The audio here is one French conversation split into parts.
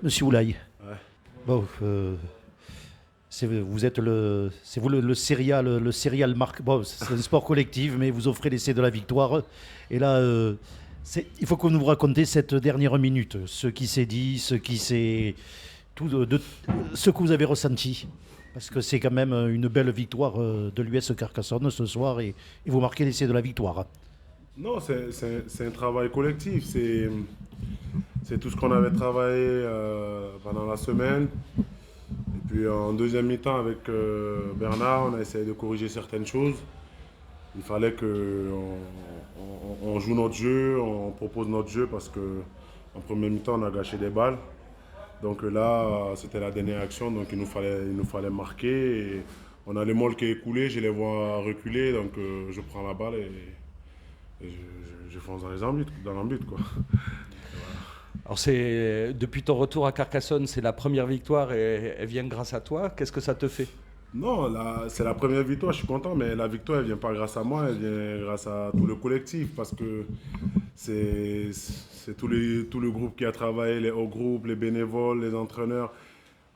Monsieur Oulaye. Ouais. Bon, c'est vous le serial marque. Bon, c'est un sport collectif, mais vous offrez l'essai de la victoire. Et là, il faut que vous nous racontiez cette dernière minute, ce qui s'est dit, ce que vous avez ressenti. Parce que c'est quand même une belle victoire de l'US Carcassonne ce soir et vous marquez l'essai de la victoire. Non, c'est un travail collectif. C'est tout ce qu'on avait travaillé pendant la semaine. Et puis en deuxième mi-temps avec Bernard, on a essayé de corriger certaines choses. Il fallait qu'on joue notre jeu, on propose notre jeu parce que en première mi-temps, on a gâché des balles. Donc là, c'était la dernière action, donc il nous fallait marquer. Et on a le Moll qui est écoulé, je les vois reculer, donc je prends la balle et je fonce dans l'embut, quoi. Alors depuis ton retour à Carcassonne, c'est la première victoire et elle vient grâce à toi. Qu'est-ce que ça te fait? Non, c'est la première victoire, je suis content, mais la victoire, elle vient pas grâce à moi, elle vient grâce à tout le collectif, parce que c'est tout le groupe qui a travaillé, les hauts groupes, les bénévoles, les entraîneurs.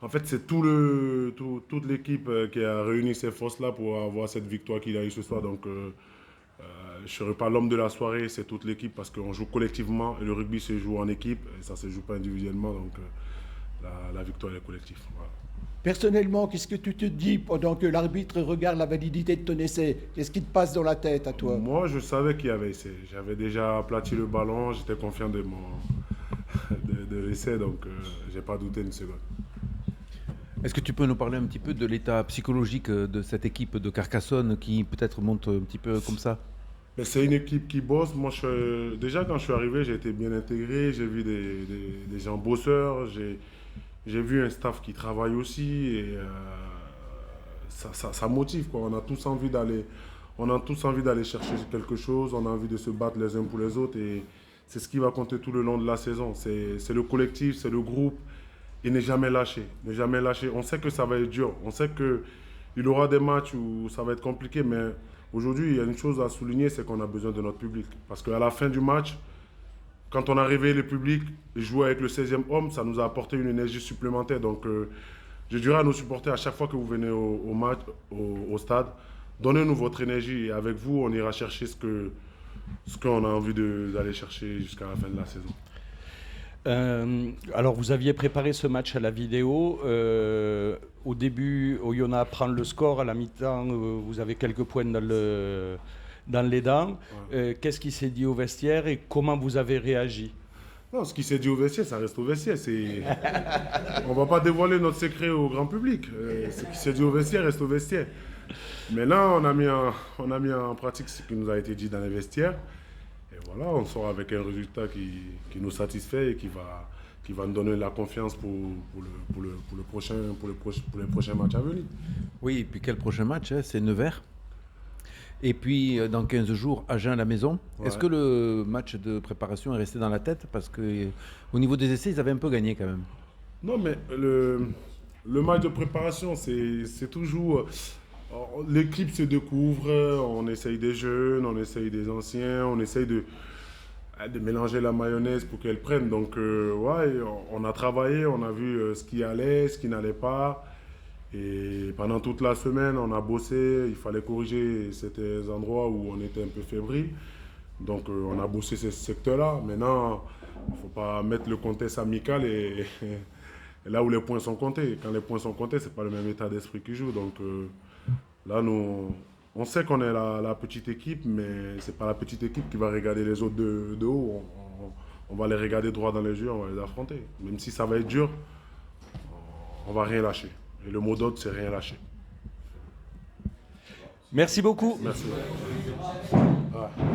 En fait, c'est toute l'équipe qui a réuni ces forces-là pour avoir cette victoire qu'il a eue ce soir. Donc, je ne serai pas l'homme de la soirée, c'est toute l'équipe parce qu'on joue collectivement et le rugby se joue en équipe et ça ne se joue pas individuellement. Donc, la victoire est collective. Voilà. Personnellement, qu'est-ce que tu te dis pendant que l'arbitre regarde la validité de ton essai? Qu'est-ce qui te passe dans la tête à toi? Moi, je savais qu'il y avait essai. J'avais déjà aplati le ballon, j'étais confiant de l'essai, donc je n'ai pas douté une seconde. Est-ce que tu peux nous parler un petit peu de l'état psychologique de cette équipe de Carcassonne qui peut-être monte un petit peu comme ça? Mais c'est une équipe qui bosse. Moi, déjà, quand je suis arrivé, j'ai été bien intégré. J'ai vu des gens bosseurs. J'ai vu un staff qui travaille aussi. Et ça motive, quoi. On a tous envie d'aller chercher quelque chose. On a envie de se battre les uns pour les autres. Et c'est ce qui va compter tout le long de la saison. C'est le collectif, c'est le groupe. Et ne jamais lâcher. Ne jamais lâcher. On sait que ça va être dur. On sait qu'il y aura des matchs où ça va être compliqué. Mais aujourd'hui, il y a une chose à souligner, c'est qu'on a besoin de notre public. Parce qu'à la fin du match, quand on a réveillé le public et joué avec le 16e homme, ça nous a apporté une énergie supplémentaire. Donc, je dirais à nos supporters, à chaque fois que vous venez au match, au stade, donnez-nous votre énergie. Et avec vous, on ira chercher ce qu'on a envie d'aller chercher jusqu'à la fin de la saison. Alors, vous aviez préparé ce match à la vidéo. Au début, Oyonnax prend le score. À la mi-temps, vous avez quelques points dans les dents. Ouais. Qu'est-ce qui s'est dit au vestiaire et comment vous avez réagi? Non, ce qui s'est dit au vestiaire, ça reste au vestiaire. On ne va pas dévoiler notre secret au grand public. Ce qui s'est dit au vestiaire reste au vestiaire. Maintenant, on a mis en pratique ce qui nous a été dit dans les vestiaires. Et voilà, on sort avec un résultat qui nous satisfait et qui va nous donner la confiance pour les prochains matchs à venir. Oui, et puis quel prochain match, hein? C'est Nevers. Et puis dans 15 jours, Agen à la maison. Ouais. Est-ce que le match de préparation est resté dans la tête? Parce qu'au niveau des essais, ils avaient un peu gagné quand même. Non, mais le match de préparation, c'est toujours... L'équipe se découvre, on essaye des jeunes, on essaye des anciens, on essaye de mélanger la mayonnaise pour qu'elle prenne. Donc, ouais, on a travaillé, on a vu ce qui allait, ce qui n'allait pas. Et pendant toute la semaine, on a bossé, il fallait corriger certains endroits où on était un peu fébrile. Donc, on a bossé ce secteur-là. Maintenant, il ne faut pas mettre le contexte amical et là où les points sont comptés. Quand les points sont comptés, ce n'est pas le même état d'esprit qui joue. Donc, là, nous, on sait qu'on est la petite équipe, mais ce n'est pas la petite équipe qui va regarder les autres de haut. On va les regarder droit dans les yeux, on va les affronter. Même si ça va être dur, on ne va rien lâcher. Et le mot d'ordre, c'est rien lâcher. Merci beaucoup. Merci. Ouais.